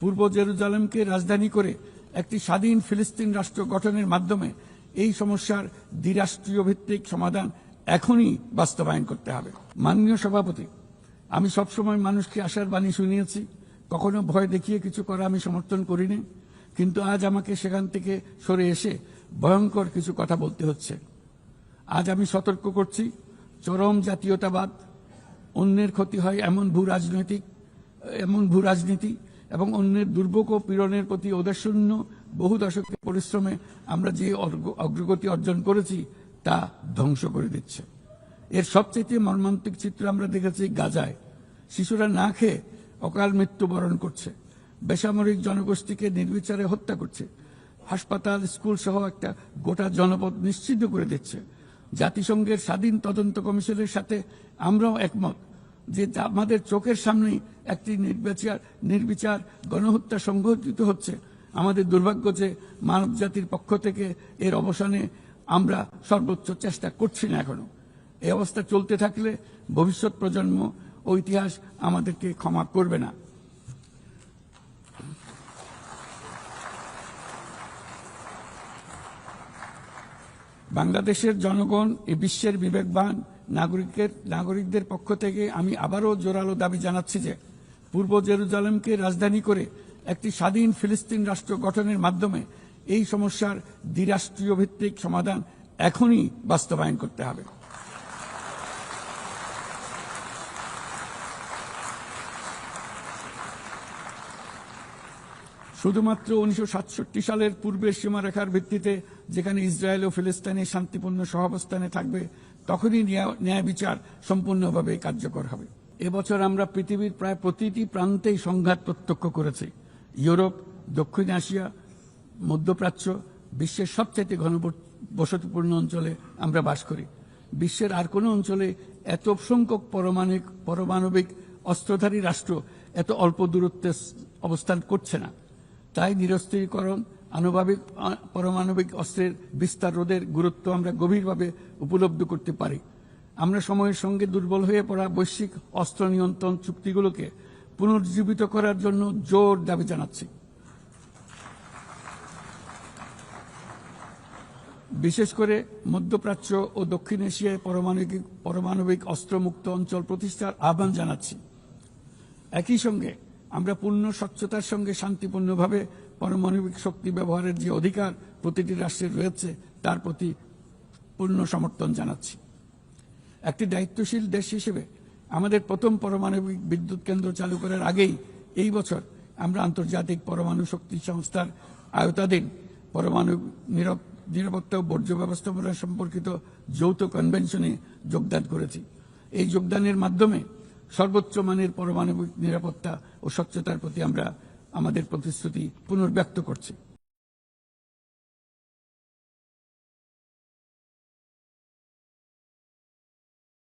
পূর্ব জেরুজালেমকে রাজধানী করে একটি স্বাধীন ফিলিস্তিন রাষ্ট্র গঠনের মাধ্যমে এই সমস্যার দ্বিরাষ্ট্রীয় ভিত্তিক সমাধান এখনই বাস্তবায়ন করতে হবে। মাননীয় সভাপতি, আমি সবসময় মানুষকে আশার বাণী শুনিয়েছি, কখনো ভয় দেখিয়ে কিছু করা আমি সমর্থন করিনি, কিন্তু আজ আমাকে সেখান থেকে সরে এসে ভয়ঙ্কর কিছু কথা বলতে হচ্ছে। আজ আমি সতর্ক করছি, চরম জাতীয়তাবাদ, অন্যের ক্ষতি হয় এমন ভূ রাজনীতি এবং অন্যের দুর্ভোগ ও পীড়নের প্রতি ওদেশশূন্য বহু দশকের পরিশ্রমে আমরা যে অগ্রগতি অর্জন করেছি তা ধ্বংস করে দিচ্ছে। এর সবচেয়ে মর্মান্তিক চিত্র আমরা দেখেছি গাজায়। শিশুরা না খেয়ে অকাল মৃত্যুবরণ করছে, বেসামরিক জনগোষ্ঠীকে নির্বিচারে হত্যা করছে, হাসপাতাল, স্কুল সহ একটা গোটা জনপদ নিশ্চিহ্ন করে দিচ্ছে। জাতিসংঘের স্বাধীন তদন্ত কমিশনের সাথে আমরাও একমত যে আমাদের চোখের সামনেই একটি নির্বিচার গণহত্যা সংঘটিত হচ্ছে। আমাদের দুর্ভাগ্য যে মানব জাতির পক্ষ থেকে এর অবসানে আমরা সর্বোচ্চ চেষ্টা করছি না এখনো। এই অবস্থা চলতে থাকলে ভবিষ্যৎ প্রজন্ম ও ইতিহাস আমাদেরকে ক্ষমা করবে না। বাংলাদেশের জনগণ এই বিশ্বের বিবেকবান নাগরিকদের পক্ষ থেকে আমি আবারও জোরালো দাবি জানাচ্ছি যে পূর্ব জেরুজালেমকে রাজধানী করে একটি স্বাধীন ফিলিস্তিন রাষ্ট্র গঠনের মাধ্যমে এই সমস্যার দ্বিরাষ্ট্রীয় ভিত্তিক সমাধান এখনই বাস্তবায়ন করতে হবে। শুধুমাত্র 1967 সালের পূর্বের সীমারেখার ভিত্তিতে যেখানে ইসরায়েল ও ফিলিস্তিনের শান্তিপূর্ণ সহাবস্থানে থাকবে, তখনই ন্যায় বিচার সম্পূর্ণভাবে কার্যকর হবে। এবছর আমরা পৃথিবীর প্রায় প্রতিটি প্রান্তেই সংঘাত প্রত্যক্ষ করেছি। ইউরোপ, দক্ষিণ এশিয়া, মধ্যপ্রাচ্য, বিশ্বের সবচেয়ে ঘনবসতিপূর্ণ অঞ্চলে আমরা বাস করি। বিশ্বের আর কোনো অঞ্চলে এত সংখ্যক পারমাণবিক অস্ত্রধারী রাষ্ট্র এত অল্প দূরত্বে অবস্থান করছে না। তাই নিরস্ত্রীকরণ, পারমাণবিক অস্ত্রের বিস্তার রোধের গুরুত্ব আমরা গভীরভাবে উপলব্ধি করতে পারি। আমরা সময়ের সঙ্গে দুর্বল হয়ে পড়া বৈশ্বিক অস্ত্র নিয়ন্ত্রণ চুক্তিগুলোকে পুনর্জীবিত করার জন্য জোর দাবি জানাচ্ছি। বিশেষ করে মধ্যপ্রাচ্য ও দক্ষিণ এশিয়ায় পারমাণবিক অস্ত্রমুক্ত অঞ্চল প্রতিষ্ঠার আহ্বান জানাচ্ছি। একই সঙ্গে আমরা পূর্ণ স্বচ্ছতার সঙ্গে শান্তিপূর্ণভাবে পারমাণবিক শক্তি ব্যবহারের যে অধিকার প্রতিটি রাষ্ট্রের রয়েছে তার প্রতি পূর্ণ সমর্থন জানাচ্ছি। একটি দায়িত্বশীল দেশ হিসেবে আমাদের প্রথম পারমাণবিক বিদ্যুৎ কেন্দ্র চালু করার আগেই এই বছর আমরা আন্তর্জাতিক পরমাণু শক্তি সংস্থার আওতাধীন পরমাণু নিরাপত্তা ও বর্জ্য ব্যবস্থাপনা সম্পর্কিত যৌথ কনভেনশনে যোগদান করেছি। এই যোগদানের মাধ্যমে সর্বোচ্চ মানের পারমাণবিক নিরাপত্তা ও স্বচ্ছতার প্রতি আমরা আমাদের প্রতিশ্রুতি পুনর্ব্যক্ত করছি।